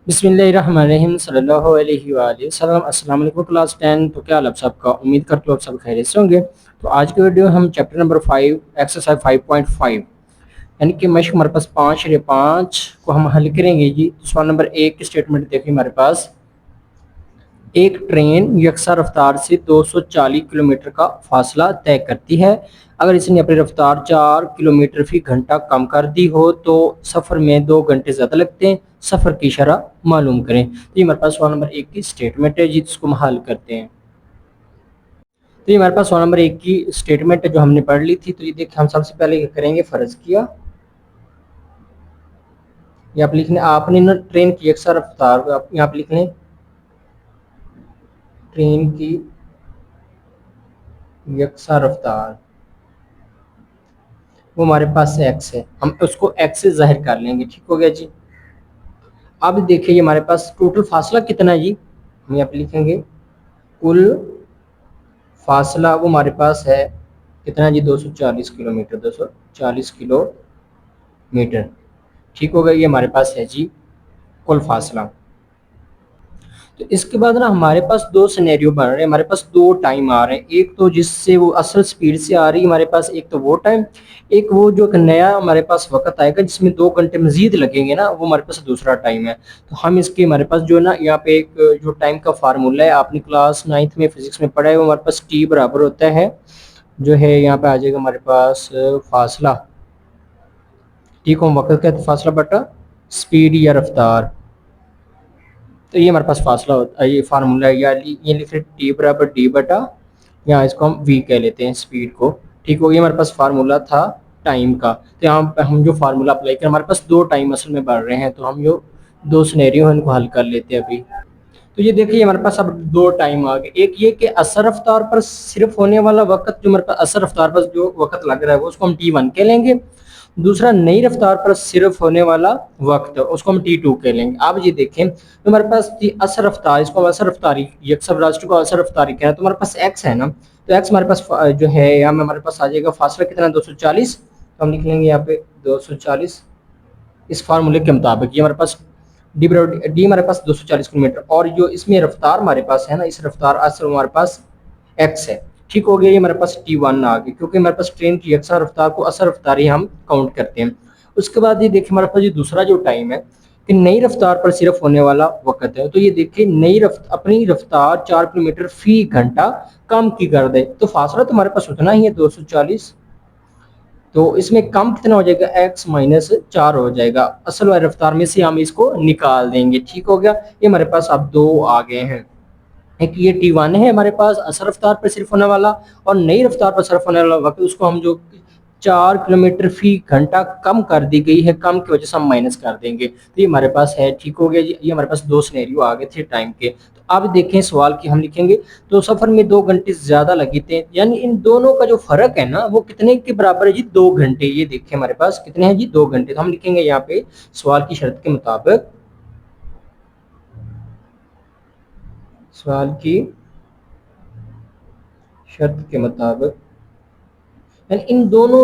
बिस्मिल्लाहिर्रहमानिर्रहीम सल्लल्लाहु अलैहि वसल्लम। अस्सलाम वालेकुम क्लास 10। तो क्या हाल आप सबका, उम्मीद करता हूँ आप सब खैरियत से होंगे। तो आज की वीडियो हम चैप्टर नंबर 5 एक्सरसाइज 5.5 यानी कि मश्क हमारे पास 5 को हम हल करेंगे जी। तो सवाल नंबर 1 की स्टेटमेंट देखिए हमारे पास, एक ट्रेन यकसा रफ्तार से 240 किलोमीटर का फासला तय करती है। अगर इसने अपनी रफ्तार 4 किलोमीटर फी घंटा कम कर दी हो तो सफ़र में 2 घंटे ज़्यादा लगते हैं। सफ़र की शरह मालूम करें। तो ये हमारे पास सवाल नंबर 1 की स्टेटमेंट है जिसको हम हल करते हैं। तो ये हमारे पास सवाल नंबर 1 की स्टेटमेंट है जो हमने पढ़ ली थी। तो ये देखिए हम सबसे पहले क्या करेंगे, फ़र्ज़ किया। यहाँ पर लिख लें आपने ना ट्रेन की यकसा रफ्तार को आप यहाँ पर लिख लें, ट्रेन की यकसा रफ्तार वो हमारे पास एक्स है, हम उसको एक्स से ज़ाहिर कर लेंगे। ठीक हो गया जी। अब देखिए हमारे पास टोटल फासला कितना है जी, हम यहाँ पे लिखेंगे कुल फासला वो हमारे पास है कितना जी, 240 किलोमीटर, 240 किलोमीटर। ठीक हो गया, ये हमारे पास है जी कुल फासला। तो इसके बाद ना हमारे पास दो सिनेरियो बन रहे हैं, हमारे पास दो टाइम आ रहे हैं। एक तो जिससे वो असल स्पीड से आ रही है हमारे पास, एक तो वो टाइम, एक वो जो एक नया हमारे पास वक्त आएगा जिसमें 2 घंटे मजीद लगेंगे ना, वो हमारे पास दूसरा टाइम है। तो हम इसके हमारे पास जो है ना यहाँ पे एक जो टाइम का फार्मूला है आपने क्लास 9th में फिजिक्स में पढ़ा है, वो हमारे पास टी बराबर होता है जो है यहाँ पे आ जाएगा हमारे पास फासला, टी को हम वक्त कहते हैं, फासला बटा स्पीड या रफ्तार। तो ये हमारे पास फासला होता है, ये फार्मूला है, या ये लिख रहे टी बराबर डी बटा, यहाँ इसको हम वी कह लेते हैं स्पीड को। ठीक हो गया, हमारे पास फार्मूला था टाइम का। तो यहाँ पे हम जो फार्मूला अप्लाई करें, हमारे पास दो टाइम असल में बढ़ रहे हैं, तो हम जो दो सिनेरियो हैं इनको हल कर लेते हैं अभी। तो ये देखिए हमारे पास अब दो टाइम आ गए। एक ये कि असर रफ्तार पर सिर्फ होने वाला वक्त, जो हमारे पास असर रफ्तार पर जो वक्त लग रहा है वो उसको हम T1 कह लेंगे। दूसरा नई रफ्तार पर सिर्फ होने वाला वक्त उसको हम T2 कह लेंगे। आप ये देखें तो हमारे पास असर रफ्तार, इसको हम असर रफ्तारी, यकसर राष्ट्र को असर रफ्तारी कहना है, तो हमारे पास एक्स है ना, तो एक्स हमारे पास जो है यहाँ में हमारे पास आ जाएगा फासला कितना, 240। तो हम लिख लेंगे यहाँ पे 240 इस फार्मूले के मुताबिक। ये हमारे पास डी हमारे पास 240 किलोमीटर, और जो इसमें रफ्तार हमारे पास है ना, इस रफ्तार असर हमारे पास एक्स है। ठीक हो गया, ये हमारे पास T1 आ गया क्योंकि हमारे पास ट्रेन की यकसा रफ्तार को असर रफ्तार ही हम काउंट करते हैं। उसके बाद ये देखिए हमारे पास ये दूसरा जो टाइम है कि नई रफ्तार पर सिर्फ होने वाला वक्त है। तो ये देखिए नई अपनी रफ्तार 4 किलोमीटर फी घंटा कम की कर दे, तो फासला तो हमारे पास उतना ही है 240। तो इसमें कम कितना हो जाएगा, x माइनस 4 हो जाएगा। असल वाली रफ्तार में से हम इसको निकाल देंगे। ठीक हो गया, ये हमारे पास अब दो आ गए हैं। एक ये T1 है हमारे पास असर रफ्तार पर सिर्फ होने वाला, और नई रफ्तार पर सिर्फ होने वाला वक्त उसको हम जो 4 किलोमीटर फी घंटा कम कर दी गई है, कम की वजह से हम माइनस कर देंगे। तो ये हमारे पास है। ठीक हो गया जी, ये हमारे पास दो सिनेरियो आ गए थे टाइम के। तो अब देखें सवाल की हम लिखेंगे, तो सफ़र में 2 घंटे ज़्यादा लगे थे, यानी इन दोनों का जो फ़र्क है ना वो कितने के बराबर है जी, 2 घंटे। ये देखें हमारे पास कितने हैं जी, 2 घंटे। तो हम लिखेंगे यहाँ पे सवाल की शर्त के मुताबिक, सवाल की शर्त के मुताबिक इन दोनों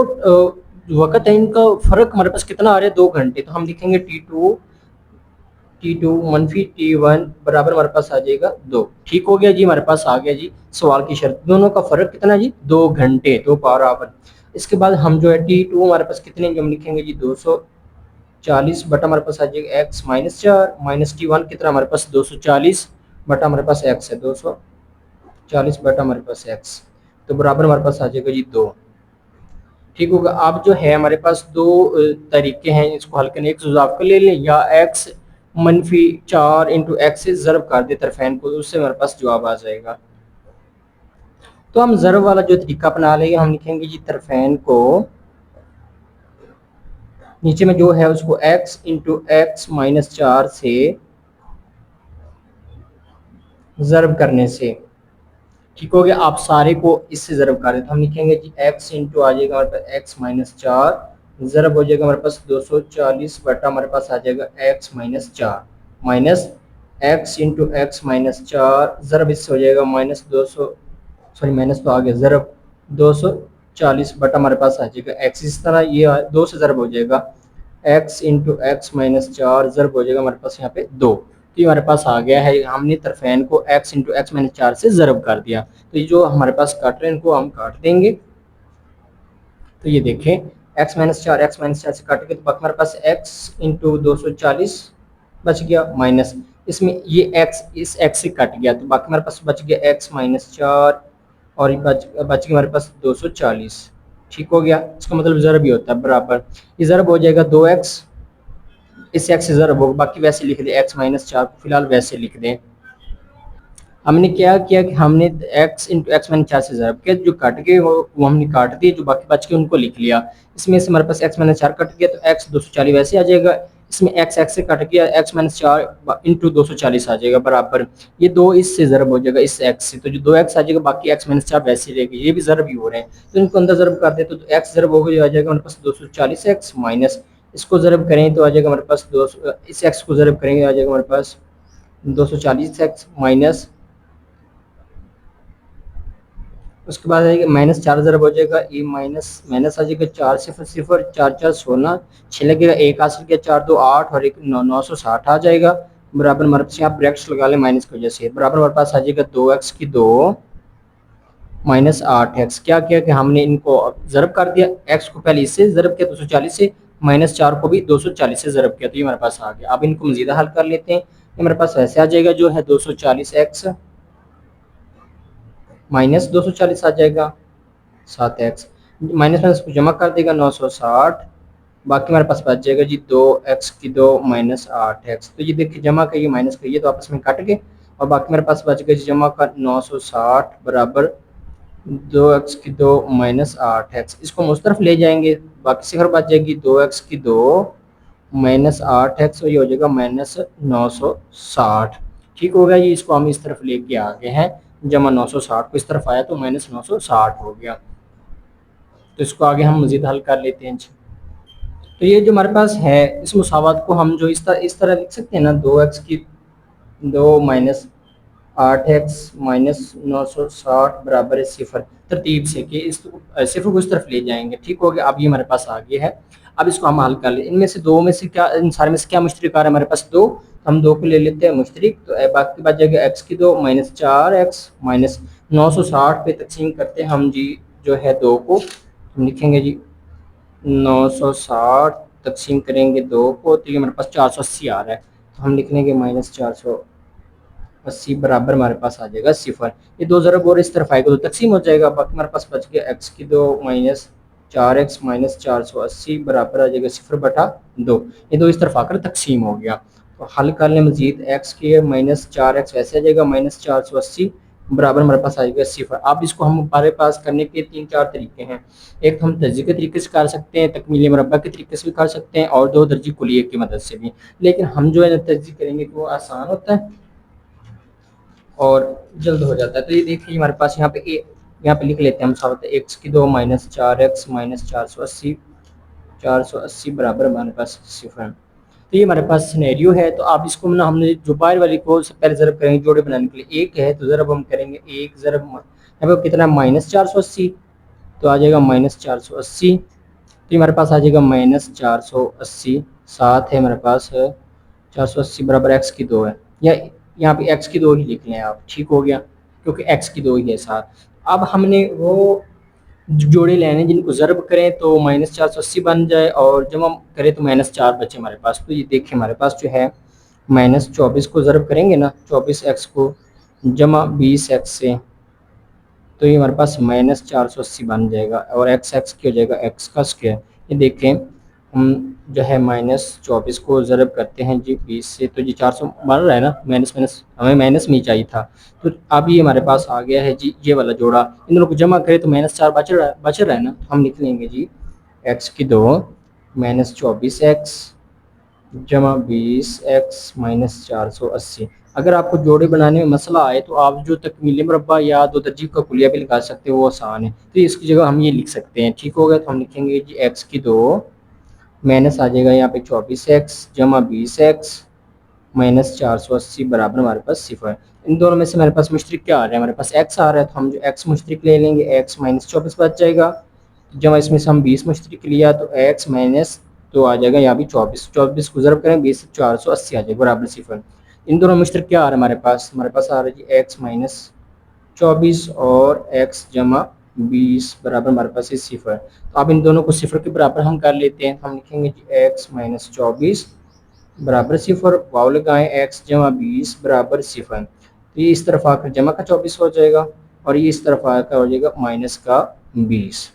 वक़्त है, इनका फ़र्क हमारे पास कितना आ रहा है, 2 घंटे। तो हम लिखेंगे T2 मनफी T1 बराबर हमारे पास आ जाएगा 2। ठीक हो गया जी, हमारे पास आ गया जी सवाल की शर्त, दोनों का फ़र्क कितना जी, 2 घंटे, 2 बराबर। इसके बाद हम जो है T2 हमारे पास कितने, जो हम लिखेंगे जी 240 बटा हमारे पास आ जाएगा x माइनस 4 माइनस T1 कितना हमारे पास 240 बटा हमारे पास x है 240 बटा हमारे पास x, तो बराबर हमारे पास आ जाएगा जी 2। ठीक होगा। अब जो है हमारे पास दो तरीके हैं इसको हल करने, एक सुझाव का ले लें या x मनफी 4 इंटू एक्स से ज़रब कर दे तरफैन को, उससे हमारे पास जवाब आ जाएगा। तो हम ज़रब वाला जो तरीका अपना लेंगे, हम लिखेंगे जी तरफैन को नीचे में जो है उसको x इंटू एक्स माइनस 4 से ज़रब करने से। ठीक हो गया, आप सारे को इससे ज़रब कर दें, तो हम लिखेंगे जी x इंटू आ जाएगा हमारे पास x माइनस 4 ज़रब हो जाएगा हमारे पास 240 बटा हमारे पास आ जाएगा x minus 4 minus x into x minus 4 ज़रब इससे हो जाएगा माइनस 200, सॉरी माइनस तो आ गया, ज़रब 240 बटा हमारे पास आ जाएगा x। इस तरह ये 2 से ज़रब हो जाएगा एक्स इंटू एक्स माइनस 4 ज़रब हो जाएगा हमारे पास यहाँ पे 2। तो ये हमारे पास आ गया है, हमने तरफेन को एक्स इंटू एक्स माइनस 4 से ज़रब कर दिया। तो ये जो हमारे पास कट रहे हैं इनको हम काट देंगे। तो ये देखें एक्स माइनस 4 से काट के तो बाकी हमारे पास एक्स इंटू 240 बच गया, माइनस इसमें ये एक्स इस एक्स से कट गया तो बाकी हमारे पास बच गया एक्स माइनस 4 और ये बच गया हमारे पास 240। ठीक हो गया, इसका मतलब ज़रब भी होता है बराबर, ये ज़रब हो जाएगा 2x, इस एक्स से ज़रब होगा, बाकी वैसे लिख दें एक्स माइनस 4 फिलहाल वैसे लिख दें। हमने क्या किया कि हमने x इंटू एक्स माइनस 4 से ज़रब किया, जो कट गए वो हमने काट दिए, जो बाकी बच गए उनको लिख लिया। इसमें से हमारे पास x माइनस 4 कट गया तो x 240 वैसे आ जाएगा, इसमें x से कट गया x माइनस 4 इंटू 240 आ जाएगा बराबर, ये दो इससे ज़रब हो जाएगा इस x से, तो जो 2x आ जाएगा बाकी x माइनस 4 वैसे रहेगी, ये भी ज़रब ही हो रहे हैं तो इनको अंदर ज़रब कर दे तो x ज़रब हो गया, आ जाएगा हमारे पास 240x माइनस इसको ज़रब करें तो आ जाएगा हमारे पास 200, इस x को ज़रब करेंगे आ जाएगा हमारे पास 240x माइनस, उसके बाद आएगा माइनस 4 ज़रब हो जाएगा, ये माइनस माइनस आ जाएगा 4 सिफर सिफर 4 4 16, 6 लगेगा, एक हासिल किया 4 2 8 और एक 960 आ जाएगा बराबर। हमारे पास यहाँ ब्रैकेट्स लगा ले माइनस की वजह से, बराबर हमारे पास आ जाएगा 2x की 2 माइनस 8x। क्या किया कि हमने इनको ज़रब कर दिया, x को पहले इससे ज़रब किया 240 से, माइनस 4 को भी 240 से ज़रब किया, तो ये हमारे पास आ गया। अब इनको मज़ीद हल कर लेते हैं, ये हमारे पास वैसे आ जाएगा जो है 240x माइनस 240 आ जाएगा 7x, माइनस माइनस को जमा कर देगा 960, बाकी हमारे पास बच जाएगा जी 2x की 2 माइनस 8x। तो ये देखिए जमा करिए माइनस करिए तो आपस में कट गए और बाकी मेरे पास बच गया जी जमा का 960 बराबर 2x की 2 माइनस 8x। इसको हम उस तरफ ले जाएंगे, बाकी सिफर बच जाएगी 2x की 2 माइनस 8x और ये हो जाएगा माइनस 960। ठीक हो गया, ये इसको हम इस तरफ लेके आ गए हैं, जमा 960 को इस तरफ आया तो माइनस 960 हो गया। तो इसको आगे हम मज़ीद हल कर लेते हैं। तो ये जो हमारे पास है इस मुसावत को हम जो इस तरह लिख सकते हैं ना, 2x की 2 माइनस 8x माइनस 960 बराबर है सिफर, तरतीब से कि इस सिफर को इस तरफ ले जाएंगे। ठीक हो गया, अब ये हमारे पास आ गया है। अब इसको हम हल कर ले, इनमें से दो में से क्या, इन सारे में से क्या मुश्तरक आ रहा है हमारे पास 2, तो हम 2 को ले लेते हैं मुश्तरक, तो बाकी बच जाएगा x की 2 माइनस 4x माइनस 960 पे तकसीम करते हैं हम जी, जो है 2 को हम लिखेंगे जी 960 तकसीम करेंगे 2 को तो ये हमारे पास 480 आ रहा है, तो हम लिख लेंगे माइनस 480 बराबर हमारे पास आ जाएगा सिफर। ये 2 ज़रब और इस तरफ आएगा तो तकसीम हो जाएगा, बाकी हमारे पास बच गया x की 2 माइनस 4x माइनस 480 बराबर आ जाएगा सिफर बटा 2, ये 2 इस तरफ आकर तकसीम हो गया। तो हल कर लें मजीद, x की माइनस 4x वैसे आ जाएगा माइनस 480 बराबर हमारे पास आ जाएगा सिफर। अब इसको हम हमारे पास करने के 3-4 तरीके हैं, एक हम तर्जी के तरीके से कर सकते हैं, तकमील मुरब्बा के तरीके से भी कर सकते हैं और 2 दर्जी कुलिये की मदद से भी, लेकिन हम जो है तर्जी करेंगे तो वो आसान होता है और जल्द हो जाता है। तो ये देखिए हमारे पास यहाँ पे यहाँ पे लिख लेते हैं हम साथ x की 2 माइनस 4x माइनस 480 बराबर हमारे पास सिफर। तो ये हमारे पास सिनेरियो है। तो आप इसको ना हमने जो बाहर वाली को पहले ज़रब करेंगे जोड़े बनाने के लिए, एक है तो ज़रब हम करेंगे एक ज़रब यहाँ पे कितना माइनस 480, तो आ जाएगा माइनस 480, तो हमारे पास आ जाएगा माइनस 480, साथ है हमारे पास 480 बराबर x की 2 है, या यहाँ पे x की 2 ही लिख लें आप, ठीक हो गया क्योंकि x की 2 ही है साथ। अब हमने वो जोड़े लेने जिनको ज़रब करें तो माइनस 480 बन जाए और जब हम करें तो माइनस 4 बचे हमारे पास। तो ये देखिए हमारे पास जो है माइनस 24 को ज़रब करेंगे ना 24x को जमा 20x से, तो ये हमारे पास माइनस 480 बन जाएगा और एक्स की हो जाएगा x का स्क्वायर। ये देखें हम जो है माइनस 24 को ज़रब करते हैं जी 20 से, तो जी 400 बन रहा है ना, माइनस माइनस हमें माइनस में ही चाहिए था, तो अब ये हमारे पास आ गया है जी ये वाला जोड़ा, इन दोनों को जमा करें तो माइनस 4 बच रहा है ना, तो हम लिख लेंगे जी x की 2 माइनस 24x जमा 20x माइनस 480। अगर आपको जोड़े बनाने में मसला आए तो आप जो तकमील मुरब्बा या 2 दर्जी का कुलिया भी लगा सकते हो, वो आसान है, तो इसकी जगह हम ये लिख सकते हैं। ठीक हो गया, तो हम लिखेंगे जी x की 2 माइनस आ जाएगा यहाँ पे 24x जमा 20x माइनस 480 बराबर हमारे पास सिफर। इन दोनों में से हमारे पास मुश्तरक क्या आ रहा है, हमारे पास x आ रहा है, तो हम जो x मुश्तरक ले लेंगे, x माइनस 24 बच जाएगा, जमा इसमें से हम 20 मुश्तरक लिया तो x माइनस तो आ जाएगा यहाँ भी 24, 24 को ज़रब करें 20 से 480 आ जाएगा बराबर 0। इन दोनों मिश्र क्या आ रहा है हमारे पास आ रहा है जी x माइनस 24 और x जमा 20 बराबर हमारे पास 0। तो अब इन दोनों को 0 के बराबर हम कर लेते हैं। हम लिखेंगे जी x माइनस 24 बराबर 0, वाव लगाएं x जमा 20 बराबर 0। तो ये इस तरफ आकर जमा का 24 हो जाएगा और ये इस तरफ आकर हो जाएगा माइनस का 20।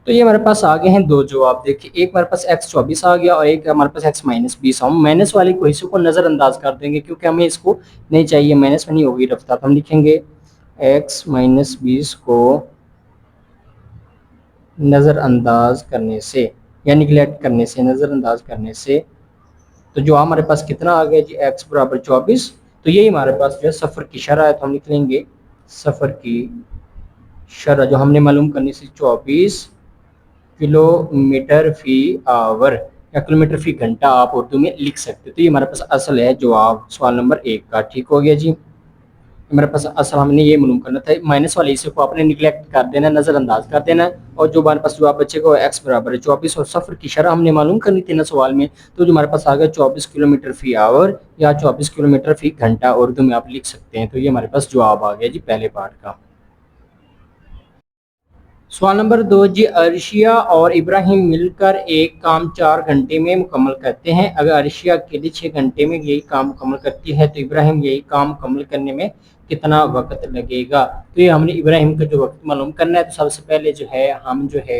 तो ये हमारे पास आ गए हैं दो जवाब। देखिए एक हमारे पास x 24 आ गया और एक हमारे पास x माइनस 20। हम माइनस वाले को हिस्सों को नज़रअंदाज कर देंगे क्योंकि हमें इसको नहीं चाहिए, माइनस में नहीं होगी रफ्तार। हम लिखेंगे x माइनस 20 को नज़रअंदाज करने से या निगलेक्ट करने से, नज़रअंदाज करने से, तो जो हमारे पास कितना आ गया जी x बराबर 24। तो यही हमारे पास जो है सफ़र की शरह है। तो हम लिख लेंगे सफ़र की शरह जो हमने मालूम करनी थी 24 किलोमीटर फी आवर या किलोमीटर फी घंटा आप उर्दू में लिख सकते। तो ये हमारे पास असल है जवाब सवाल नंबर 1 का। ठीक हो गया जी। मेरे पास असल हमने ये मालूम करना था, माइनस वाले हिस्से को आपने निगलेक्ट कर देना, नज़रअंदाज कर देना है। और जो हमारे पास जवाब बचेगा वो x बराबर है 24 और सफ़र की शरह हमने मालूम करनी थी ना सवाल में। तो जो हमारे पास आ गया 24 किलोमीटर फी आवर या 24 किलोमीटर फी घंटा उर्दू में आप लिख सकते हैं। तो ये हमारे पास जवाब आ गया जी पहले पार्ट का। सवाल नंबर 2 जी, अर्शिया और इब्राहिम मिलकर एक काम 4 घंटे में मुकम्मल करते हैं। अगर अर्शिया अकेली 6 घंटे में यही काम मुकम्मल करती है तो इब्राहिम यही काम मुकम्मल करने में कितना वक्त लगेगा। तो ये हमने इब्राहिम का जो वक्त मालूम करना है। तो सबसे पहले जो है हम जो है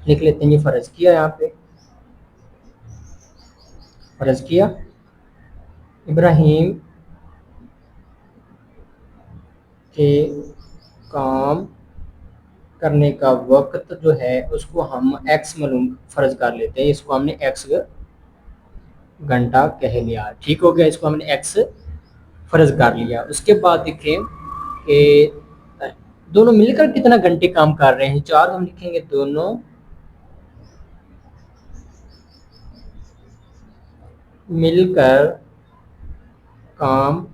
लिख लेते हैं ये फ़र्ज किया, यहाँ पे फ़र्ज किया इब्राहिम के काम करने का वक्त जो है उसको हम x मालूम फ़र्ज कर लेते हैं। इसको हमने x घंटा कह लिया। ठीक हो गया, इसको हमने x फ़र्ज कर लिया। उसके बाद देखें कि दोनों मिलकर कितना घंटे काम कर रहे हैं। 4 हम लिखेंगे दोनों मिलकर काम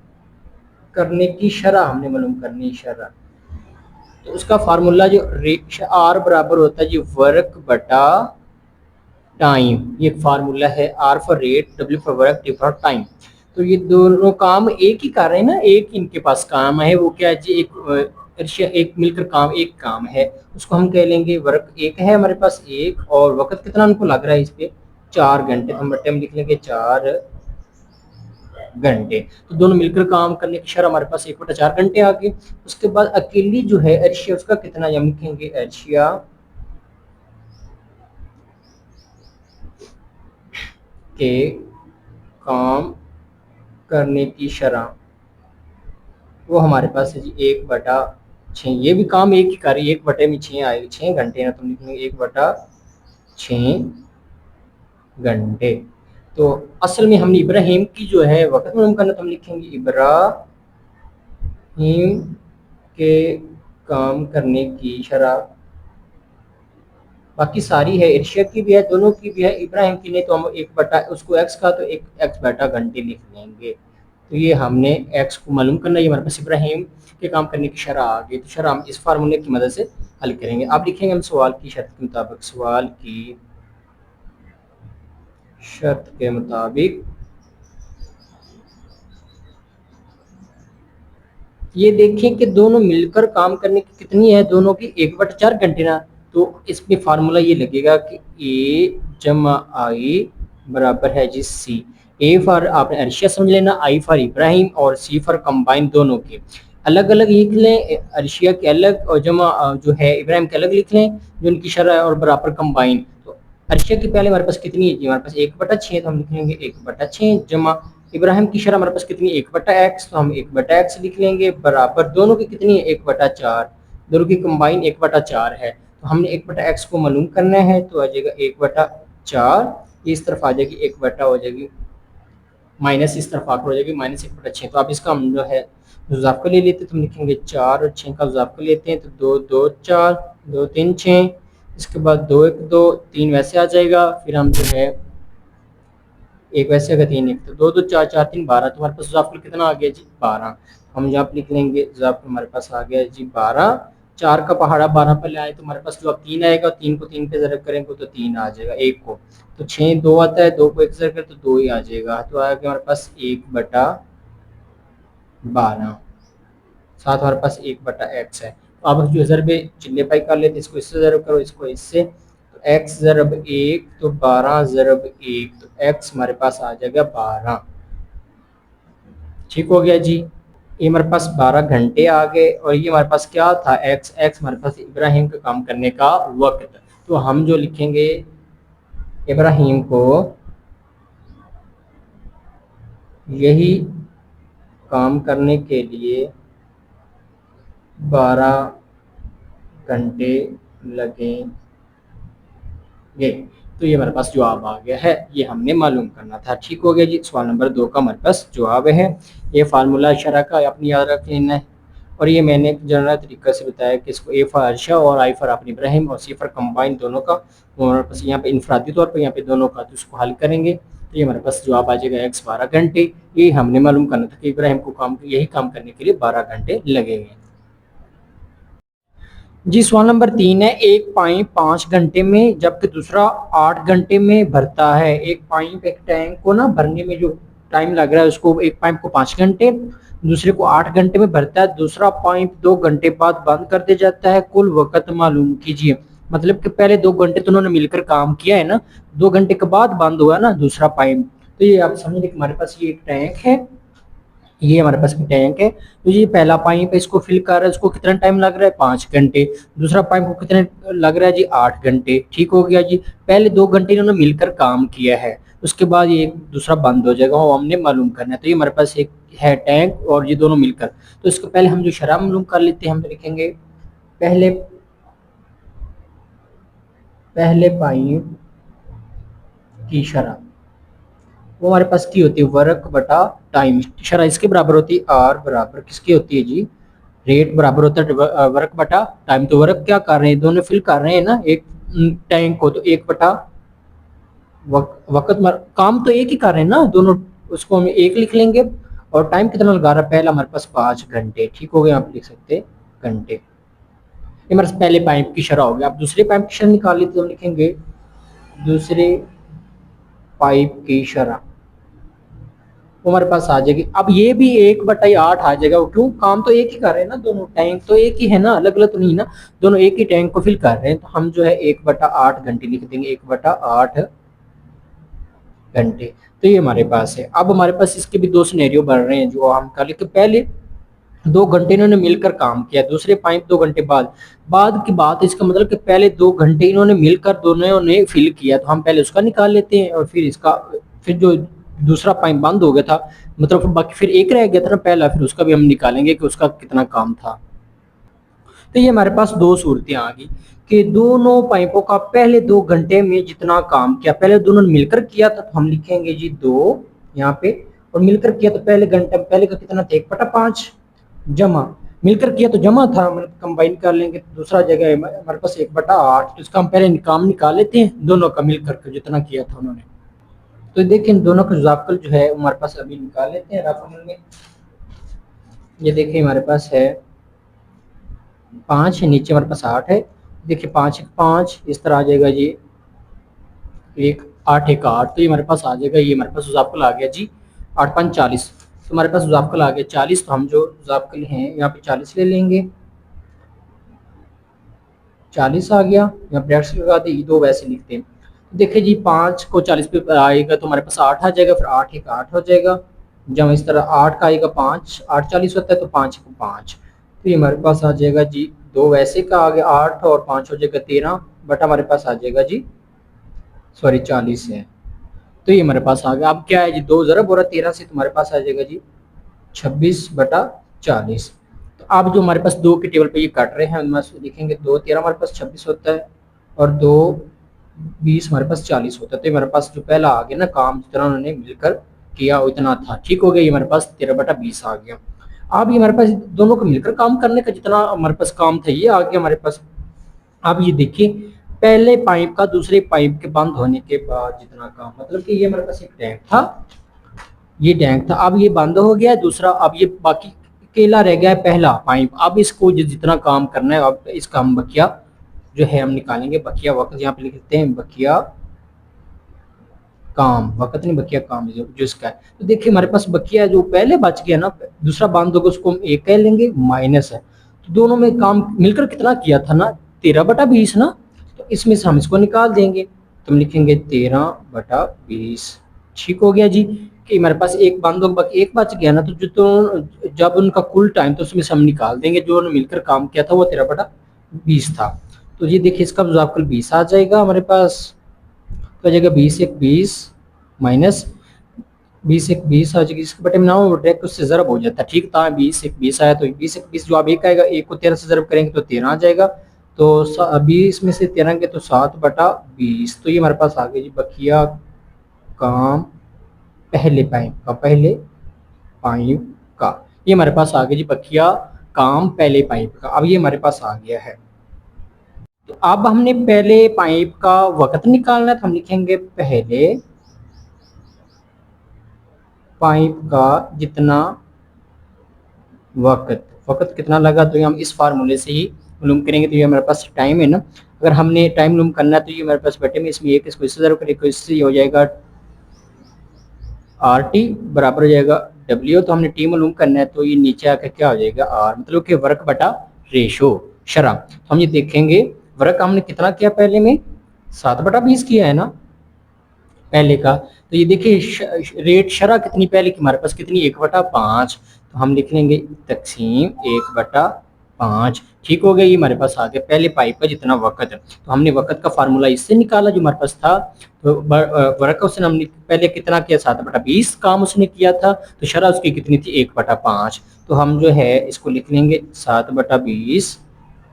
करने की शरह हमने मालूम करनी शरह। तो उसका फार्मूला जो आर बराबर होता है जी वर्क बटा टाइम। ये एक फार्मूला है, R for rate, W for work, T for time. तो ये दोनों काम एक ही कर रहे हैं ना, एक इनके पास काम है। वो क्या है जी, एक मिलकर काम एक काम है, उसको हम कह लेंगे वर्क एक है हमारे पास एक, और वक्त कितना उनको लग रहा है इस पे 4 घंटे। हम टाइम लिख लेंगे 4 घंटे। तो दोनों मिलकर काम करने की शरह हमारे पास 1/4 घंटे आ गए। उसके बाद अकेली जो है अर्शिया, उसका कितना हम लिखेंगे अर्शिया के काम करने की शरह वो हमारे पास है जी 1/6। ये भी काम एक ही कर रही है, 1/6 आएगी, 6 घंटे ना, तो लिखेंगे 1/6 घंटे। तो असल में हमने इब्राहिम की जो है वक्त मालूम करना, तो हम लिखेंगे इब्राहिम के काम करने की शरह। बाकी सारी है, अर्शिया की भी है, दोनों की भी है। इब्राहिम की नहीं तो हम 1 उसको x का तो 1x/घंटे लिख लेंगे। तो ये हमने x को मालूम करना, ये हमारे पास इब्राहिम के काम करने की शरह आ गई। तो शरह हम इस फार्मूले की मदद से हल करेंगे। अब लिखेंगे हम सवाल की शर्त के मुताबिक, सवाल की शर्त के मुताबिक ये देखें कि दोनों मिलकर काम करने की कितनी है, दोनों की 1/4 घंटे ना। तो इसमें फार्मूला ये लगेगा कि a जमा आई बराबर है जी सी। ए फॉर आपने अर्शिया समझ लेना, आई फॉर इब्राहिम और सी फॉर कंबाइन। दोनों के अलग अलग लिख लें, अर्शिया के अलग और जमा जो है इब्राहिम के अलग लिख लें जो उनकी शरह और बराबर कंबाइन। तो अर्शिया की पहले हमारे पास कितनी है जी, हमारे पास 1/6, तो हम लिख लेंगे 1/6 जमा इब्राहिम की शरह हमारे पास कितनी 1/x, तो हम 1/x लिख लेंगे बराबर दोनों की कितनी है 1/4, दोनों की कंबाइन 1/4 है। तो हमने 1/x को मालूम करना है, तो आ जाएगा 1/4, इस तरफ आ जाएगी 1 हो जाएगी माइनस, इस तरफ आकर हो जाएगी -1/6। तो आप इसका हम जो है ज़ाब्ता ले लेते हैं, तो हम लिखेंगे 4 और 6 का ज़ाब्ता लेते हैं, तो 2 2 4 2 3 6, इसके बाद 2 1 2 3 वैसे आ जाएगा, फिर हम जो है एक वैसे अगर 3 1 तो 2 2 4 4 3 12। तो हमारे पास ज़ाब्ता कितना आ गया जी 12। हम यहाँ पर लिख लेंगे ज़ाब्ता हमारे पास आ गया जी 12। 4 का पहाड़ा 12 पहले आए तो हमारे पास जो अब 3 आएगा, 3 को 3 पे ज़रब करेंगे तो 3 आ जाएगा 1 को, तो 6 2 आता है, 2 को 1 से ज़रब करें तो 2 ही आ जाएगा, तो आएगा हमारे पास 1/12, साथ हमारे पास 1/x है। तो अब जो ज़रब चिल्ले पाई कर लेते, इसको इससे ज़रब करो, इसको इससे, तो x ज़रब 1 तो 12 ज़रब 1, तो x हमारे पास आ जाएगा 12। ठीक हो गया जी। ये हमारे पास 12 घंटे आ गए, और ये हमारे पास क्या था, x हमारे पास इब्राहिम का काम करने का वक्त। तो हम जो लिखेंगे इब्राहिम को यही काम करने के लिए 12 घंटे लगेंगे। तो ये हमारे पास जवाब आ गया है, ये हमने मालूम करना था। ठीक हो गया जी। सवाल नंबर 2 का हमारे पास जवाब है। ये फार्मूला शरह का अपनी याद रखना है, और ये मैंने जनरल तरीके से बताया कि इसको ए फॉर अर्शा और आई फॉर अपनी इब्राहिम और सी फॉर कंबाइन दोनों का, और बस यहाँ पे इनफरादी तौर पर यहाँ पे दोनों का, तो इसको हल करेंगे तो ये हमारे पास जवाब आ जाएगा x 12 घंटे। ये हमने मालूम करना था कि इब्राहिम को यही काम करने के लिए 12 घंटे लगेंगे। जी सवाल नंबर 3 है, एक पाइप 5 घंटे में जबकि दूसरा 8 घंटे में भरता है। एक पाइप, एक टैंक को ना भरने में जो टाइम लग रहा है उसको, एक पाइप को 5 घंटे, दूसरे को 8 घंटे में भरता है, दूसरा पाइप 2 घंटे बाद बंद कर दिया जाता है, कुल वक्त मालूम कीजिए। मतलब कि पहले 2 घंटे तो उन्होंने मिलकर काम किया है ना, 2 घंटे के बाद बंद हुआ ना दूसरा पाइप। तो ये आप समझ कि हमारे पास ये एक टैंक है, ये हमारे पास टैंक है, तो ये पहला पाइप है, इसको फिल कर रहा है, इसको कितना टाइम लग रहा है 5 घंटे, दूसरा पाइप को कितने लग रहा है जी 8 घंटे। ठीक हो गया जी। पहले 2 घंटे इन्होंने मिलकर काम किया है, उसके बाद ये दूसरा बंद हो जाएगा, वो हमने मालूम करना है। तो ये हमारे पास एक है टैंक और ये दोनों मिलकर, तो इसको पहले हम जो शरह मालूम कर लेते हैं, हम लिखेंगे पहले पाइप की शरह, वो हमारे पास की होती है वर्क बटा टाइम। शरह इसके बराबर होती है आर बराबर किसकी होती है जी, रेट बराबर होता है वर्क बटा टाइम। तो वर्क क्या कर रहे हैं, दोनों फिल कर रहे हैं ना एक टैंक को, तो 1 बटा वक्त काम तो एक ही कर रहे हैं ना दोनों, उसको हम 1 लिख लेंगे। और टाइम कितना लगा रहा है, पहला हमारे पास 5 घंटे। ठीक हो गया, आप लिख सकते घंटे। ये हमारे पहले पाइप की शरह हो गया। आप दूसरे पाइप की शरह निकाल लेते, तो हम लिखेंगे दूसरे पाइप की शरह, वो हमारे पास आ जाएगी। अब ये भी 1/8 आ जाएगा, क्यों, काम तो एक ही कर रहे हैं ना दोनों, टैंक तो एक ही है ना, अलग अलग तो नहीं ना, दोनों एक ही टैंक को फिल कर रहे हैं। तो हम जो है 1/8 घंटे लिख देंगे, 1/8 घंटे। तो ये हमारे पास है। अब हमारे पास इसके भी 2 सिनेरियो बन रहे हैं जो हम कर लेते। पहले 2 घंटे इन्होंने मिलकर काम किया, दूसरे पाइप 2 घंटे बाद की बात, इसका मतलब कि पहले 2 घंटे इन्होंने मिलकर दोनों ने फिल किया, तो हम पहले उसका निकाल लेते हैं, और फिर जो दूसरा पाइप बंद हो गया था, मतलब बाकी फिर एक रह गया था ना पहला, फिर उसका भी हम निकालेंगे कि उसका कितना काम था। तो ये हमारे पास 2 सूरतें आ गई कि दोनों पाइपों का पहले 2 घंटे में जितना काम किया, पहले दोनों ने मिलकर किया था, तो हम लिखेंगे जी 2 यहाँ पे, और मिलकर किया तो पहले का कितना था 1/5, जमा मिलकर किया तो जमा था, मतलब कंबाइन कर लेंगे तो दूसरा जगह हमारे पास 1/8, तो इसका हम पहले काम निकाल लेते हैं दोनों का मिलकर जितना किया था उन्होंने। तो देखिए दोनों का जुजाफल जो है हमारे पास अभी निकाल लेते हैं रफ अमल में। ये देखिए हमारे पास है 5 है, नीचे हमारे पास 8 है। देखिए 5 5 इस तरह आ जाएगा जी, 1 8 1 8, तो ये हमारे पास आ जाएगा। ये हमारे पास जुजाफल आ गया जी 8 5 40, तो हमारे पास जुजाफल आ गया 40। तो हम जो जुजाफल हैं यहाँ पे 40 ले लेंगे, 40 आ गया, यहाँ ब्रैकेट्स लगा दे, 2 वैसे लिखते हैं। देखिए जी 5 को 40 पे आएगा तो हमारे पास 8 आ जाएगा, फिर 8 1 8 हो जाएगा, जब इस तरह 8 का आएगा 5, 8 40 होता है, तो 5 को 5, तो ये हमारे पास आ जाएगा जी 2 वैसे का आ गया, 8 और 5 हो जाएगा 13 बटा हमारे पास आ जाएगा जी, सॉरी 40 है, तो ये हमारे पास आ गया। अब क्या है जी 2 ज़रब हो रहा 13 से, तुम्हारे पास आ जाएगा जी 26/40। तो अब जो हमारे पास 2 के टेबल पे ये काट रहे हैं, उनमें से लिखेंगे 2 13 हमारे पास 26 होता है, और 2 20 हमारे पास 40 होता है। तो हमारे पास जो पहला आ गया ना काम, जितना उन्होंने मिलकर किया उतना था। ठीक हो गया, ये हमारे पास 13/20 आ गया। अब ये हमारे पास दोनों को मिलकर काम करने का जितना हमारे पास काम था ये आ गया हमारे पास। अब ये देखिए पहले पाइप का दूसरे पाइप के बंद होने के बाद जितना काम, मतलब कि ये हमारे पास एक टैंक था, ये टैंक था, अब ये बंद हो गया दूसरा, अब ये बाकी अकेला रह गया है पहला पाइप। अब इसको जितना काम करना है, अब इसका हम बकिया जो है हम निकालेंगे। बकिया वक्त यहाँ पे लिखते हैं, बकिया काम, वक्त नहीं बकिया काम जो इसका है। तो देखिए हमारे पास बकिया जो पहले बच गया ना, दूसरा बांध दोगे उसको हम एक कह लेंगे, माइनस है। तो दोनों में काम मिलकर कितना किया था ना, 13/20 ना। तो इसमें से हम इसको निकाल देंगे, तो हम लिखेंगे 13/20। ठीक हो गया जी। कि हमारे पास एक बांध दो एक बच गया ना, तो जब उनका कुल टाइम तो उसमें से हम निकाल देंगे, जो मिलकर काम किया था वो 13/20 था। तो ये देखिए इसका जवाब कल 20 आ जाएगा हमारे पास। तो आ जाएगा 20 एक 20 माइनस 20 एक 20 आ जाएगी। इसके बटे में ना डायरेक्ट उससे ज़रब हो जाता है। ठीक था, 20 एक 20 आया, तो 20 एक 20 जवाब एक आएगा। एक को 13 से ज़रब करेंगे तो 13 आ जाएगा। तो 20 में से 13 के तो 7/20। तो ये हमारे पास आ गया जी बकिया काम पहले पाइप का, पहले पाइप का। ये हमारे पास आ गया जी बकिया काम पहले पाइप का। अब ये हमारे पास आ गया है। तो अब हमने पहले पाइप का वक्त निकालना है, तो हम लिखेंगे पहले पाइप का जितना वक्त कितना लगा, तो ये हम इस फार्मूले से ही मालूम करेंगे। तो ये हमारे पास टाइम है ना, अगर हमने टाइम मालूम करना है तो ये हमारे पास बटे में इसमें एक इसको इससे ज़रूर करें, इससे हो जाएगा RT बराबर हो जाएगा W। तो हमने टी मालूम करना है, तो ये नीचे आकर क्या हो जाएगा R, मतलब कि वर्क बटा रेशो शरा। तो हम ये देखेंगे वर्क हमने कितना किया पहले में, 7/20 किया है ना पहले का। तो ये देखिए रेट शरा कितनी पहले की हमारे पास कितनी, 1/5। तो हम लिख लेंगे तकसीम 1/5। ठीक हो गया। ये हमारे पास आ गया पहले पाइप का जितना वक्त है। तो हमने वक्त का फार्मूला इससे निकाला जो हमारे पास था। तो वर्क उसने हमने पहले कितना किया, 7/20 काम उसने किया था। तो शरा उसकी कितनी थी, 1/5। तो हम जो है इसको लिख लेंगे 7/20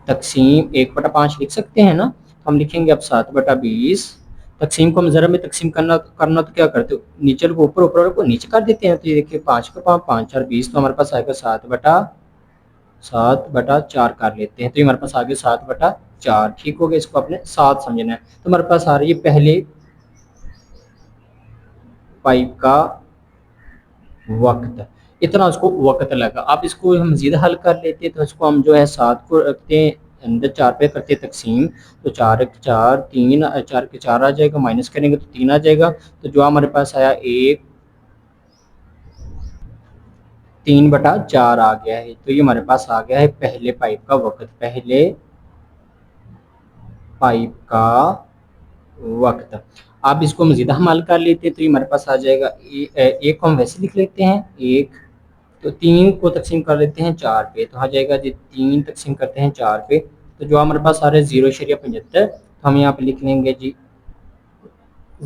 तकसीम 1/5 लिख सकते हैं ना। हम लिखेंगे अब 7/20 तकसीम को हम ज़रा में तकसीम करना तो क्या करते हो, नीचे को ऊपर ऊपर को नीचे कर देते हैं। तो ये देखिए 5 का 5 5 4 20। तो हमारे पास आएगा 7/4 कर लेते हैं। तो ये हमारे पास आ गया 7/4। ठीक हो गया, इसको अपने 7 समझना है। तो हमारे पास आ रही है पहले पाइप का वक्त, इतना उसको वक्त लगा। अब इसको हम मजीद हल कर लेते हैं। तो इसको हम जो है 7 को रखते हैं अंदर, 4 पे करते हैं तकसीम। तो 4 1 4 3 4 के 4 आ जाएगा, माइनस करेंगे तो 3 आ जाएगा। तो जो हमारे पास आया 3/4 आ गया है। तो ये हमारे पास आ गया है पहले पाइप का वक्त, पहले पाइप का वक्त। अब इसको मजीद हम हल कर लेते हैं। तो ये हमारे पास आ जाएगा एक को हम वैसे लिख लेते हैं एक, तो 3 को तकसीम कर लेते हैं 4 पे। तो आ जाएगा जी 3 तकसीम करते हैं 4 पे। तो जो हमारे पास आ रहा है 0.75। तो हम यहाँ पे लिख लेंगे जी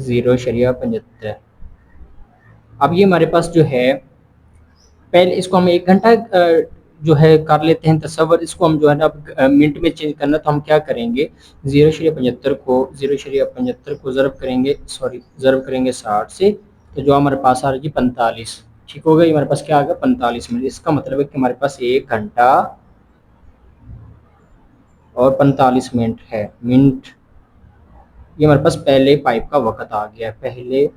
0.75। अब ये हमारे पास जो है पहले इसको हम 1 घंटा जो है कर लेते हैं तस्वर। इसको हम जो है ना मिनट में चेंज करना, तो हम क्या करेंगे 0.75 को ज़रब करेंगे, ज़रब करेंगे 60 से। तो जो हमारे पास आ रहा है जी 45। ठीक हो गया, हमारे पास क्या आ गया 45 मिनट। इसका मतलब है कि हमारे पास 1 घंटा और 45 मिनट है, मिनट। ये हमारे पास पहले पाइप का वक्त आ गया, पहले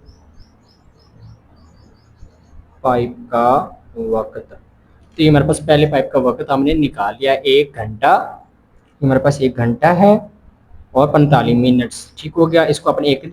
पाइप का वक्त। तो ये हमारे पास पहले पाइप का वक्त हमने निकाल लिया 1 घंटा। हमारे पास 1 घंटा है और 45 मिनट्स। ठीक हो गया। इसको अपने एक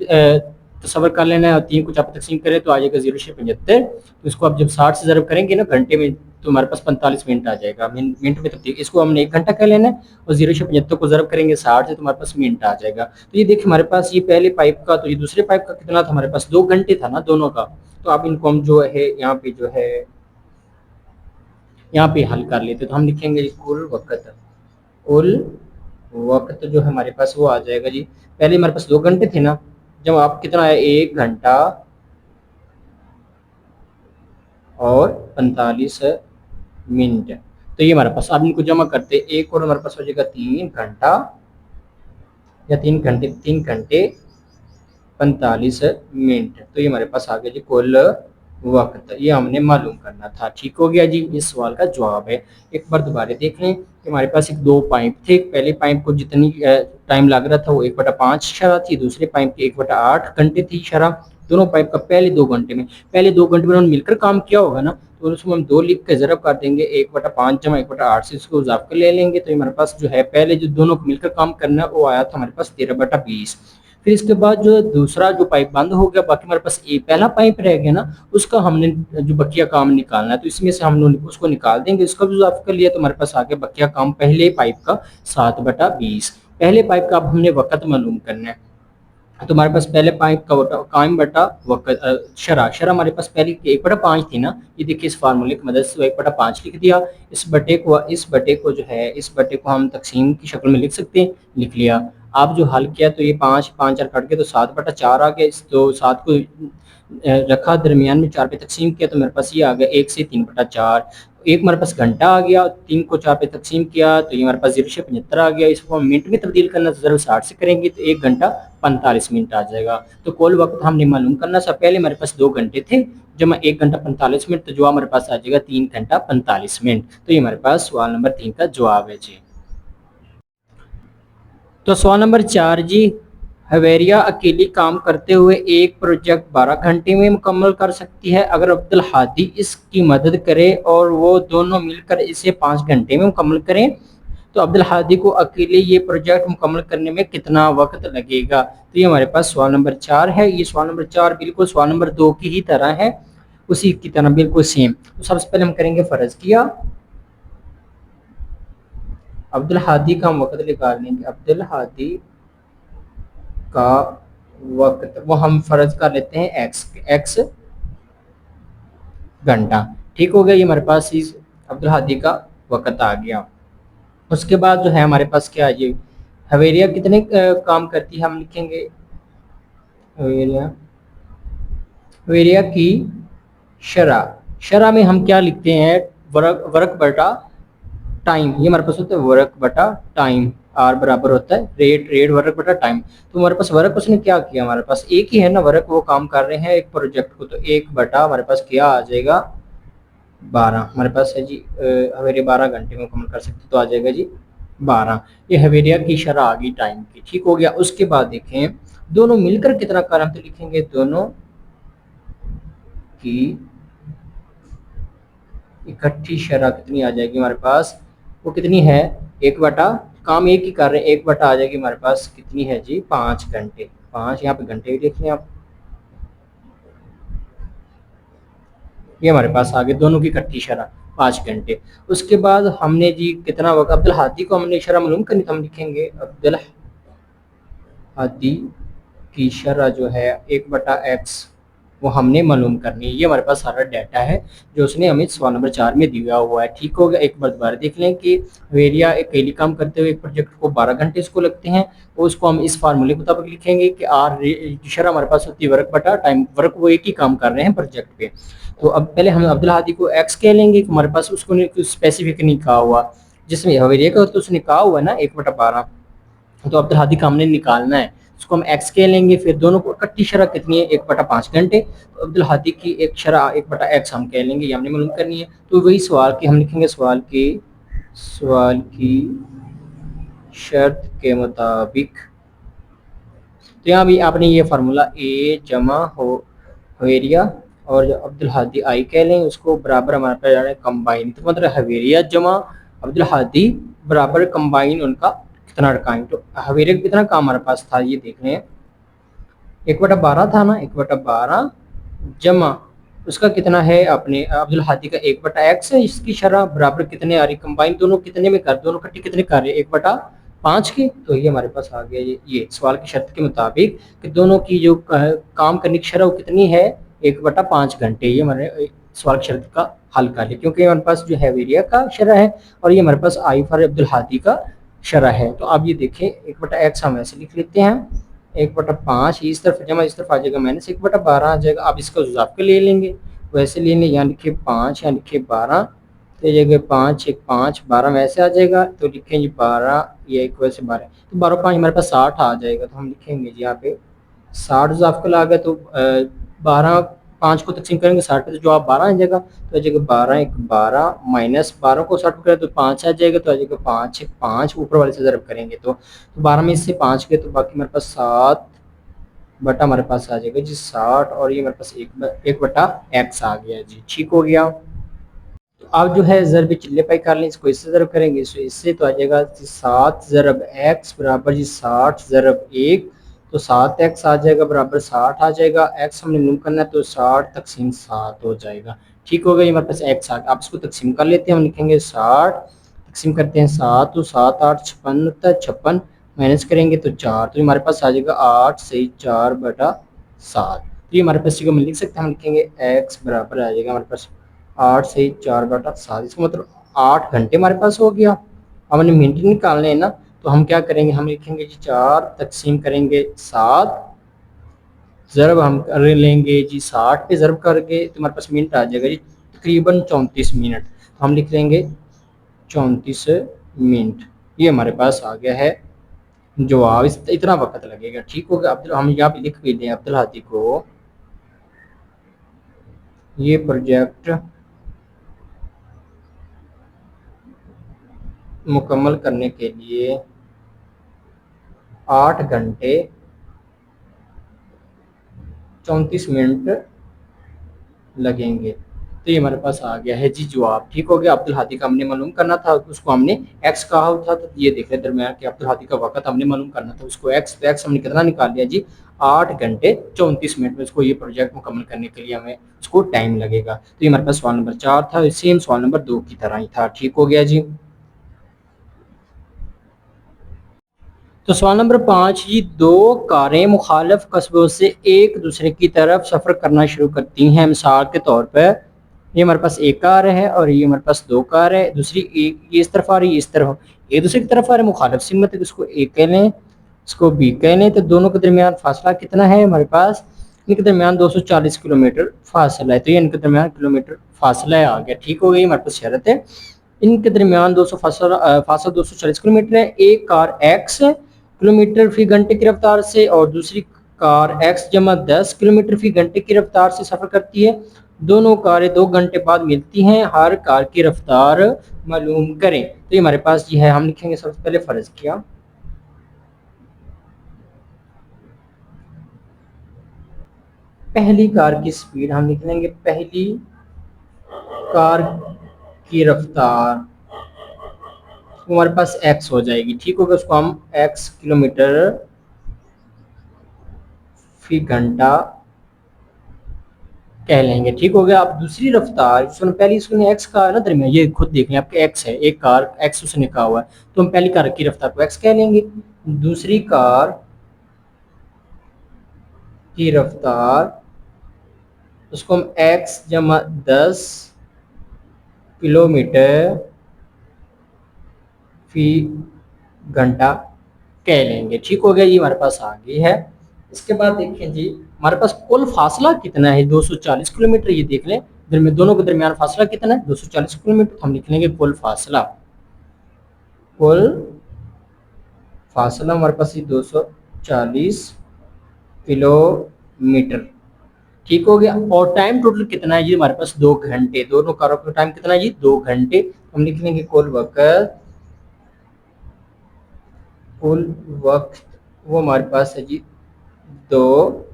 तस्वर कर लेना है और 3 को चाप तकसीम करें तो आ जाएगा 0.75। तो इसको अब जब 60 से ज़रब करेंगे ना घंटे में, तो हमारे पास 45 मिनट आ जाएगा, मिनट में तब्दील। इसको हमने 1 घंटा कह लेना है और 0.75 को ज़रब करेंगे 60 से, तो हमारे पास मिनट आ जाएगा। तो ये देखिए हमारे पास ये पहले पाइप का, तो ये दूसरे पाइप का कितना था हमारे पास, 2 घंटे था ना दोनों का। तो अब इनको हम जो है यहाँ पे जो है यहाँ पे हल कर लेते। तो हम लिखेंगे कुल वक्त जो है हमारे पास वो आ जाएगा जी, पहले हमारे पास 2 घंटे थे ना, जब आप कितना है 1 घंटा और 45 मिनट। तो ये हमारे पास, अब इनको जमा करते एक और हमारे पास हो जाएगा 3 घंटा या 3 घंटे 45 मिनट। तो ये हमारे पास आ गया जी कुल वक्त, ये हमने मालूम करना था। ठीक हो गया जी, इस सवाल का जवाब है। एक बार दोबारा देख लें कि हमारे पास एक 2 पाइप थे। पहले पाइप को जितनी टाइम लग रहा था वो 1/5 शरह थी, दूसरे पाइप की 1/8 घंटे थी शरह। दोनों पाइप का पहले 2 घंटे में उन्होंने मिलकर काम किया होगा ना, तो उसको हम 2 लिख के ज़रब कर देंगे 1/5 जमा 1/8 से इसको इजाफ कर ले लेंगे। तो हमारे पास जो है पहले जो दोनों को मिलकर काम करना है वो आया था हमारे पास 13/20। फिर इसके बाद जो दूसरा जो पाइप बंद हो गया, बाकी हमारे पास एक पहला पाइप रह गया ना, उसका हमने जो बकिया काम निकालना है, तो इसमें से हम उसको निकाल देंगे। उसका भी इजाफा कर लिया तो हमारे पास आ गया बकिया काम पहले पाइप का 7/20। पहले पाइप का अब हमने वक़्त मालूम करना है, तो हमारे पास पहले पाइप का कायम बटा वक़्त शरह हमारे पास पहले 1/5 थी ना, ये देखिए इस फार्मूले की मदद से 1/5 लिख दिया। इस बटे को हम तकसीम की शक्ल में लिख सकते हैं, लिख लिया। आप जो हल किया तो ये 5 5 कट के तो 7/4 आ गया। इस तो 7 को रखा दरमियान में 4 पे तकसीम किया तो मेरे पास ये आ गया 1 से 3/4। एक हमारे पास घंटा आ गया, 3 को 4 पे तकसीम किया तो ये हमारे पास 0.75 आ गया। इसको हम मिनट में तब्दील करना तो ज़रूर 60 से करेंगे तो 1 घंटा 45 मिनट आ जाएगा। तो कुल वक्त हमने मालूम करना था, पहले हमारे पास 2 घंटे थे जब 1 घंटा 45 मिनट, तो जवाब हमारे पास आ जाएगा 3 घंटा 45 मिनट। तो ये हमारे पास सवाल नंबर 3 का जवाब है जी। तो सवाल नंबर 4 जी, हवेरिया अकेली काम करते हुए एक प्रोजेक्ट 12 घंटे में मुकम्मल कर सकती है। अगर अब्दुल हादी इसकी मदद करे और वो दोनों मिलकर इसे 5 घंटे में मुकम्मल करें, तो अब्दुल हादी को अकेले ये प्रोजेक्ट मुकम्मल करने में कितना वक्त लगेगा। तो ये हमारे पास सवाल नंबर 4 है। ये सवाल नंबर 4 बिल्कुल सवाल नंबर 2 की ही तरह है, उसी की तरह बिल्कुल सेम। तो सबसे पहले हम करेंगे फ़र्ज किया, अब्दुल हादी का हम वक्त निकाल लेंगे। अब्दुल हादी का वक्त वो हम फर्ज कर लेते हैं एक्स घंटा। ठीक हो गया, ये हमारे पास इस अब्दुल हादी का वक्त आ गया। उसके बाद जो है हमारे पास क्या है ये, हवेरिया कितने काम करती है, हम लिखेंगे हवेरिया की शरह में हम क्या लिखते हैं, वर्क बटा टाइम। ये हमारे पास होता है वर्क बटा टाइम, आर बराबर होता है रेट वर्क बटा टाइम। तो हमारे पास वर्क उसने क्या किया, हमारे पास एक ही है ना वर्क, वो काम कर रहे हैं एक प्रोजेक्ट को, तो 1 बटा हमारे पास क्या आ जाएगा 12 हमारे पास है जी। हवेरिया 12 घंटे में मुकम्मल कर सकते तो आ जाएगा जी 12। ये हवेरिया की शरह आ गई टाइम की। ठीक हो गया। उसके बाद देखें दोनों मिलकर कितना कर, हम तो लिखेंगे दोनों की इकट्ठी शरह कितनी आ जाएगी हमारे पास, वो कितनी है 1 बटा, काम एक ही कर रहे हैं 1 बटा आ जाएगी हमारे पास कितनी है जी 5 घंटे। 5 यहाँ पे घंटे भी देख लें आप, ये हमारे पास आ गए दोनों की इकट्ठी शरह 5 घंटे। उसके बाद हमने जी कितना वक्त, अब्दुल हादी को हमने शरह मालूम करनी, तो हम लिखेंगे अब्दुल हादी की शरह जो है 1/x वो हमने मालूम करनी है। ये हमारे पास सारा डाटा है जो उसने हमें सवाल नंबर 4 में दिया हुआ है। ठीक हो गया। एक बार दोबारा देख लें कि हवेरिया अकेली काम करते हुए एक प्रोजेक्ट को 12 घंटे इसको लगते हैं, और उसको हम इस फार्मूले के मुताबिक लिखेंगे कि आर शरह हमारे पास होती है वर्क बटा टाइम, वर्क वो एक ही काम कर रहे हैं प्रोजेक्ट पे। तो अब पहले हम अब्दुल हादी को एक्स कह लेंगे, हमारे पास उसको स्पेसिफिक नहीं कहा हुआ, जिसमें हवेरिया का तो उसने कहा हुआ है ना 1/12, तो अब्दुल हादी का हमने निकालना है, उसको हम एक्स कह लेंगे। फिर दोनों को इकट्ठी शरह कितनी है 1/5 घंटे, तो अब्दुल हादी की एक शरह 1/x हम कह लेंगे, ये हमने मालूम करनी है। तो वही सवाल की हम लिखेंगे सवाल की शर्त के मुताबिक, तो यहाँ भी आपने ये फार्मूला ए जमा हवेरिया और जो अब्दुल हादी आई कह लें, उसको बराबर हमारे पास जा रहा है कंबाइन, तो मतलब हवेरिया जमा अब्दुल हादी बराबर कंबाइन उनका कितना टाइम। तो हवेरिया का कितना काम हमारे पास था ये देख रहे हैं 1/12 था ना, 1/12 जमा उसका कितना है अपने अब्दुल हादी का 1/x है, इसकी शरह बराबर कितने आ रही, कंबाइन दोनों कितने में कर, दोनों इकट्ठे कितने कर रहे हैं 1/5 की। तो ये हमारे पास आ गया ये सवाल की शर्त के मुताबिक कि दोनों की जो काम करने की शरह वो कितनी है 1/5 घंटे। ये हमारे सवाल की शर्त का हल कर लिया, क्योंकि हमारे पास जो हवेरिया का शरह है और ये हमारे पास आई फॉर अब्दुल हादी का शरह है। तो आप ये देखें 1/x हम ऐसे लिख लेते हैं 1/5 इस तरफ जमा इस तरफ आ जाएगा माइनस 1/12 आ जाएगा। आप इसका इजाफा के ले लेंगे, वैसे ले लें, यहाँ लिखे 5 यहाँ लिखे 12, तो जगह 5 1 5 12 वैसे आ जाएगा, तो लिखेंगे 12 ये एक वैसे 12, तो 12 5 हमारे पास 60 आ जाएगा। तो हम लिखेंगे जी यहाँ पे 60 इजाफा का आ गया, तो 12 5 को तकसीम करेंगे 60 पे तो जवाब 12 आ जाएगा। तो जगह 12 1 12 माइनस 12 को 60 करें तो 5 आ जाएगा, तो आ जाएगा 5 1 5 ऊपर वाले से ज़रब करेंगे तो 12 में इससे 5 के तो बाकी हमारे पास 7 बटा हमारे पास आ जाएगा जी 60 और ये हमारे पास एक बटा एक्स आ गया जी। ठीक हो गया। तो अब जो है ज़रब चिल्ले पाई कर लें, इसको इससे ज़रब करेंगे, इससे तो आ जाएगा 7 ज़रब एक्स बराबर जी 60 ज़रब 1, तो 7 एक्स आ जाएगा बराबर 60 आ जाएगा। एक्स हमने मालूम करना है तो 60 तकसीम 7 हो जाएगा। ठीक हो गया, हमारे पास एक्स आ गया। आप इसको तकसीम कर लेते हैं, हम लिखेंगे 60 तकसीम करते हैं 7, तो 7 8 56 होता है, 56 माइनस करेंगे तो 4, तो हमारे पास आ जाएगा 8 सही 4 बटा 7। तो ये हमारे पास हम लिख सकते हैं, हम लिखेंगे एक्स बराबर आ जाएगा हमारे पास 8 से 4 बटा 7, इसका मतलब 8 घंटे हमारे पास हो गया। अब हमने मिनट निकालने हैं ना, तो हम क्या करेंगे, हम लिखेंगे जी 4 तकसीम करेंगे 7, ज़रब हम कर लेंगे जी 60 पे ज़रब करके, तो हमारे पास मिनट आ जाएगा जी तकरीबन 34 मिनट। तो हम लिख लेंगे 34 मिनट। ये हमारे पास आ गया है जवाब, इतना वक्त लगेगा। ठीक हो गया। हम यहाँ पे लिख भी दें अब्दुल हादी को ये प्रोजेक्ट मुकम्मल करने के लिए 8 घंटे 34 मिनट लगेंगे। तो ये हमारे पास आ गया है जी जवाब। ठीक हो गया। अब्दुल हादी का हमने मालूम करना था, उसको हमने एक्स कहा था, तो ये देख रहे दरमियान कि अब्दुल हादी का वक्त हमने मालूम करना था, उसको एक्स, तो एक्स हमने कितना निकाल लिया जी 8 घंटे 34 मिनट में। उसको ये प्रोजेक्ट मुकम्मल करने के लिए हमें उसको टाइम लगेगा। तो ये हमारे पास सवाल नंबर 4 था, सेम सवाल नंबर 2 की तरह ही था। ठीक हो गया जी। तो सवाल नंबर 5 जी, दो कारें मुखालिफ कस्बों से एक दूसरे की तरफ सफ़र करना शुरू करती हैं। मिसाल के तौर पर ये हमारे पास एक कार है और ये हमारे पास दो कार है, दूसरी एक ये इस तरफ आ रही है, इस तरफ एक दूसरे की तरफ आ रही है, मुखालिफ सिमत है, इसको ए कह लें, इसको बी कह लें। तो दोनों के दरमियान फासला कितना है हमारे पास, इनके दरमियान 240 किलोमीटर फासला है। तो ये इनके दरमियान किलोमीटर फासला आ गया। ठीक हो गई, हमारे पास शरत है इनके दरमियान 200 फासला 240 किलोमीटर है। एक कार एक्स किलोमीटर फी घंटे की रफ्तार से और दूसरी कार एक्स जमा 10 किलोमीटर फी घंटे की रफ्तार से सफर करती है। दोनों कारें 2 घंटे बाद मिलती हैं, हर कार की रफ्तार मालूम करें। तो ये हमारे पास ये है, हम लिखेंगे सबसे पहले फर्ज किया, पहली कार की स्पीड हम लिख लेंगे, पहली कार की रफ्तार हमारे पास एक्स हो जाएगी। ठीक होगा, उसको हम एक्स किलोमीटर फी घंटा कह लेंगे। ठीक हो गया। अब दूसरी रफ्तार, पहली उसने एक्स कहा है ना दरमियान, ये खुद देख लें आपके एक्स है, एक कार एक्स उसने कहा हुआ है, तो हम पहली कार की रफ्तार को एक्स कह लेंगे। दूसरी कार की रफ्तार उसको हम एक्स जमा 10 किलोमीटर फी घंटा कह लेंगे। ठीक हो गया, ये हमारे पास आ गई है। इसके बाद देखें जी, हमारे पास कुल फासला कितना है, 240 किलोमीटर। ये देख लें दोनों के दरमियान फासला कितना है, 240 किलोमीटर। तो हम लिख लेंगे कुल फासला, कुल फासला हमारे पास 240 किलोमीटर। ठीक हो गया। और टाइम टोटल कितना है जी हमारे पास, 2 घंटे। दोनों कारों का टाइम कितना है जी, 2 घंटे। हम लिख लेंगे कुल वक्त वो हमारे पास है जी 2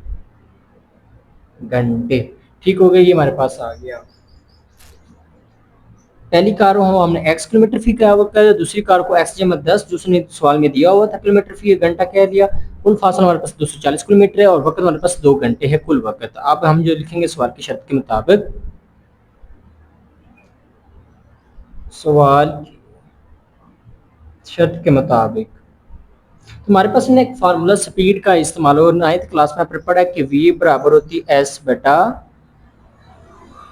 घंटे। ठीक हो गया, ये हमारे पास आ गया। पहली कार को हमने एक्स किलोमीटर फी कहा हुआ, दूसरी कार को एक्स जमा 10 जो उसने सवाल में दिया हुआ था किलोमीटर फी, घंटा कह दिया। कुल फासला हमारे पास 240 किलोमीटर है और वक्त हमारे पास 2 घंटे है कुल वक्त। अब हम जो लिखेंगे सवाल की शर्त के मुताबिक, सवाल शर्त के मुताबिक हमारे पास एक फार्मूला स्पीड का इस्तेमाल हो, 9th क्लास में आपने पढ़ा कि v बराबर होती है s बटा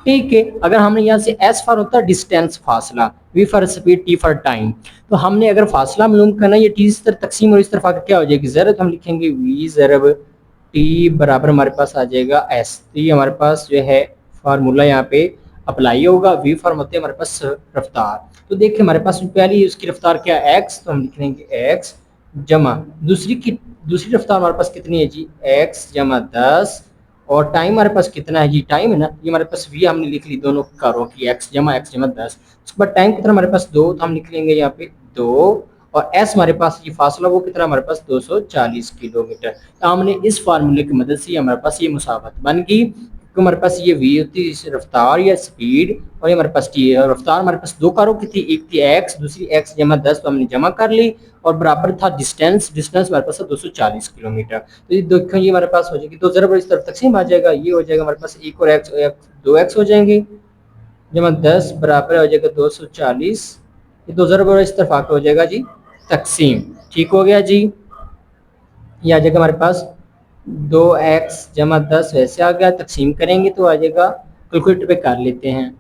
ठीक है। अगर हमने यहाँ से एस फॉर होता है डिस्टेंस फासला, V for speed, T for time. तो हमने अगर फासला मालूम करना, ये टी इस तरफ तकसीम और इस तरफ आकर क्या हो जाएगी ज़रब, हम लिखेंगे वी ज़रब टी बराबर हमारे पास आ जाएगा एस। तो ये हमारे पास जो है फार्मूला यहाँ पे अप्लाई होगा। वी फॉर्म होते हैं हमारे पास रफ्तार। तो देखिए हमारे पास पहली उसकी रफ्तार क्या है एक्स, तो हम लिख लेंगे एक्स जमा दूसरी रफ्तार हमारे पास कितनी है जी एक्स जमा 10 और टाइम हमारे पास कितना है जी, टाइम है ना, ये हमारे पास वी हमने लिख ली दोनों कारों की, एक्स जमा 10। उसके बाद टाइम कितना हमारे पास 2, तो हम लिख लेंगे यहाँ पे 2 और एस हमारे पास ये फासला वो कितना हमारे पास 240 किलोमीटर। तो हमने इस फार्मूले की मदद से हमारे पास ये मुसावत बन गई, क्योंकि हमारे पास ये वी होती है रफ्तार या स्पीड, और ये हमारे पास टी है। रफ्तार हमारे पास दो कारों की थी, एक थी एक्स, दूसरी एक्स जमा 10, तो हमने जमा कर ली, और बराबर था डिस्टेंस, डिस्टेंस हमारे पास 240 किलोमीटर। तो ये देखो ये हमारे पास हो जाएगी, तो जरा इस तरफ तकसीम आ जाएगा, ये हो जाएगा हमारे पास एक और एक्स, दो एक्स हो जाएंगे जमा 10 बराबर हो जाएगा 240, ये दो जरा इस तरफ आकर हो जाएगा जी तकसीम। ठीक हो गया जी। ये आ जाएगा हमारे पास 2x जमा 10 वैसे आ गया, तकसीम करेंगे तो आ जाएगा, कैलकुलेटर पे कर लेते हैं।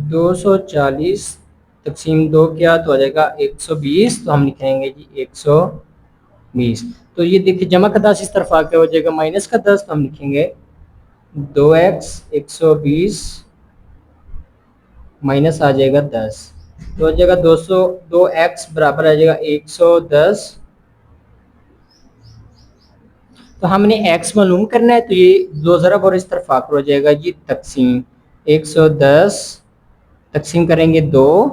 240 तकसीम 2 किया तो आ जाएगा 120, तो हम लिखेंगे जी 120। तो ये देखिए जमा का 10 इस तरफ आके हो जाएगा माइनस का 10, तो हम लिखेंगे 2x 120 माइनस आ जाएगा 10, तो हो जाएगा 2x बराबर आ जाएगा 110। तो हमने x मालूम करना है, तो ये दो ज़रब और इस तरफ आकर हो जाएगा जी तकसीम 110, तकसीम करेंगे 2,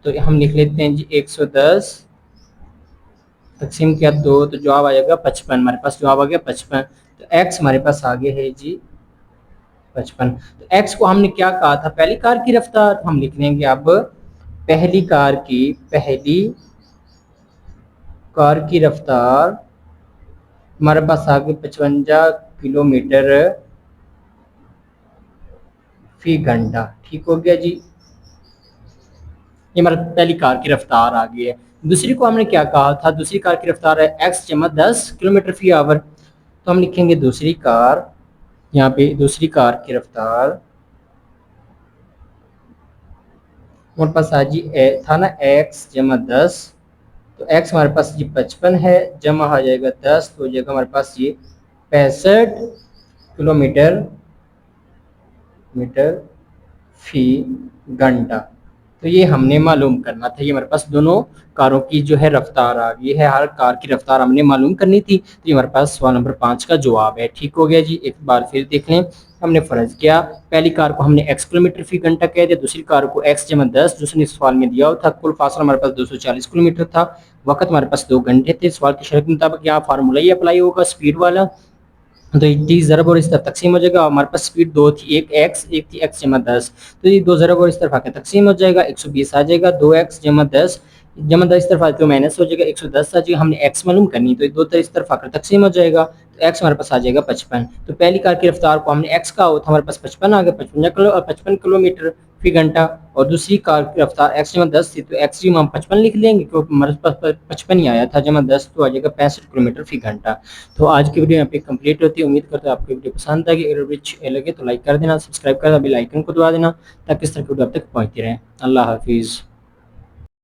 तो हम लिख लेते हैं जी 110 तकसीम किया 2, तो जवाब आ जाएगा 55। हमारे पास जवाब आ गया 55। तो x हमारे पास आगे है जी 55। तो x को हमने क्या कहा था, पहली कार की रफ्तार, हम लिख लेंगे अब पहली कार की रफ्तार हमारे पास आगे 55 किलोमीटर फी घंटा। ठीक हो गया जी, ये हमारी पहली कार की रफ्तार आ गई है। दूसरी को हमने क्या कहा था, दूसरी कार की रफ्तार है x जमा 10 किलोमीटर फी आवर, तो हम लिखेंगे दूसरी कार, यहाँ पे दूसरी कार की रफ्तार हमारे पास आज जी था ना x जमा 10, तो x हमारे पास ये 55 है, जमा आ जाएगा 10, तो हो जाएगा हमारे पास ये 65 किलोमीटर मीटर फी घंटा। तो ये हमने मालूम करना था, ये हमारे पास दोनों कारों की जो है रफ्तार आ गई है, हर कार की रफ्तार हमने मालूम करनी थी। तो ये हमारे पास सवाल नंबर 5 का जवाब है। ठीक हो गया जी, एक बार फिर देख लें। हमने फर्ज किया, पहली कार को हमने x किलोमीटर फी घंटा कह दिया, दूसरी कार को x जमा 10 दूसरे सवाल में दिया हुआ था, कुल फासला हमारे पास 240 किलोमीटर था, वक्त हमारे पास 2 घंटे थे। सवाल की शर्त के मुताबिक यहाँ फार्मूला ही अप्लाई होगा स्पीड वाला, तो ये टी ज़रब और इस तरफ तकसीम हो जाएगा। हमारे पास स्पीड दो थी, एक थी x जमा 10, तो ये दो ज़रब और इस तरफ आकर तकसीम हो जाएगा, 120 आ जाएगा, 2x जमा 10 इस तरफ आते तो माइनस हो जाएगा, 110 आ जाएगा। हमने x मालूम करनी, तो दो तरह इस तरफ आकर तकसीम हो जाएगा, तो x हमारे पास आ जाएगा 55। तो पहली कार की रफ्तार को हमने x का होता हमारे पास 55 आ गया, 55 किलोमीटर फी घंटा, और दूसरी कार की रफ्तार x जमा 10 थी, तो x जी हम 55 लिख लेंगे क्योंकि हमारे पास 55 ही आया था, जमा 10 तो आ जाएगा 65 किलोमीटर फी घंटा। तो आज की वीडियो यहाँ पे कंप्लीट होती है। उम्मीद करते हैं आपको वीडियो पसंद आएगी, अगर वीडियो अच्छी लगे तो लाइक कर देना, सब्सक्राइब कर देना, बेल आइकन को दबा देना, ताकि इस तरह की वीडियो आप तक पहुँचती रहे। अल्लाह हाफिज़।